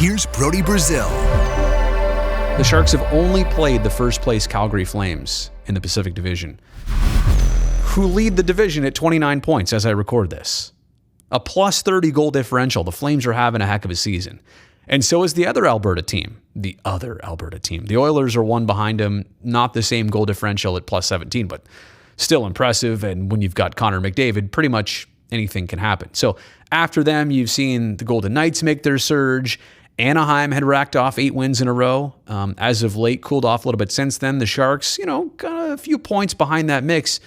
Here's Brody Brazil. The Sharks have only played the first-place Calgary Flames in the Pacific Division, who lead the division at 29 points as I record this. A plus 30 goal differential. The Flames are having a heck of a season. And so is the other Alberta team. The Oilers are one behind them. Not the same goal differential at plus 17, but still impressive. And when you've got Connor McDavid, pretty much anything can happen. So after them, you've seen the Golden Knights make their surge. Anaheim had racked off 8 wins in a row. As of late, cooled off a little bit since then. The Sharks, got a few points behind that mix.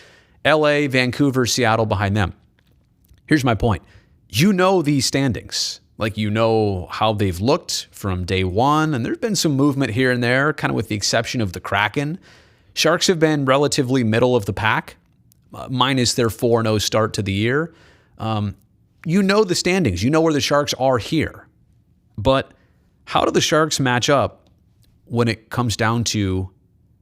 LA, Vancouver, Seattle behind them. Here's my point. You know these standings. Like, you know how they've looked from day one, and there's been some movement here and there, kind of with the exception of the Kraken. Sharks have been relatively middle of the pack, minus their 4-0 start to the year. You know the standings. You know where the Sharks are here. But how do the Sharks match up when it comes down to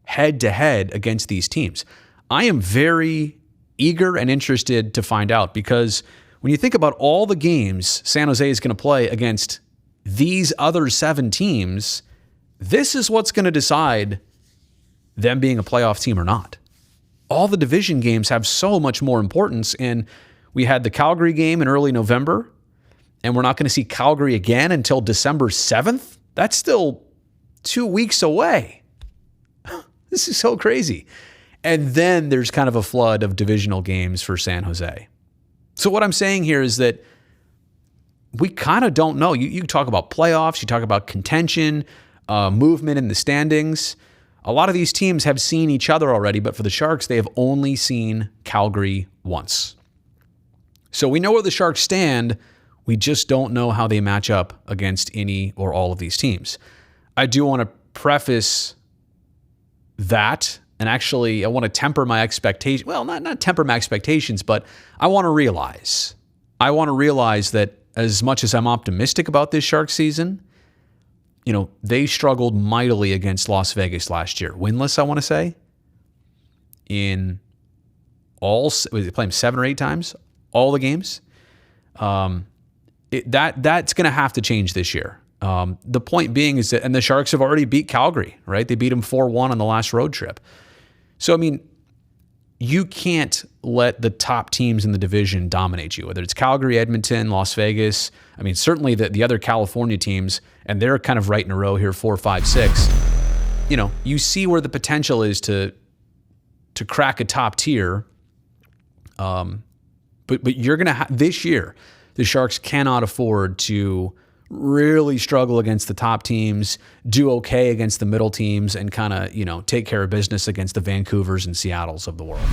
head-to-head against these teams? I am very eager and interested to find out, because when you think about all the games San Jose is going to play against these other 7 teams, this is what's going to decide them being a playoff team or not. All the division games have so much more importance, and we had the Calgary game in early November, and we're not going to see Calgary again until December 7th? That's still 2 weeks away. This is so crazy. And then there's kind of a flood of divisional games for San Jose. So what I'm saying here is that we kind of don't know. You talk about playoffs, you talk about contention, movement in the standings. A lot of these teams have seen each other already, but for the Sharks, they have only seen Calgary once. So we know where the Sharks stand. We just don't know how they match up against any or all of these teams. I do want to preface that. And actually, I want to temper my expectations. Well, not temper my expectations, but I want to realize that as much as I'm optimistic about this Sharks season, they struggled mightily against Las Vegas last year. Winless, I want to say, in they played them 7 or 8 times, all the games. That's going to have to change this year. The point being is that, and the Sharks have already beat Calgary, right? They beat them 4-1 on the last road trip. So, you can't let the top teams in the division dominate you, whether it's Calgary, Edmonton, Las Vegas. Certainly the other California teams, and they're kind of right in a row here, 4, 5, 6. You see where the potential is to crack a top tier. But you're going to this year, the Sharks cannot afford to really struggle against the top teams, do okay against the middle teams, and kind of, take care of business against the Vancouvers and Seattles of the world.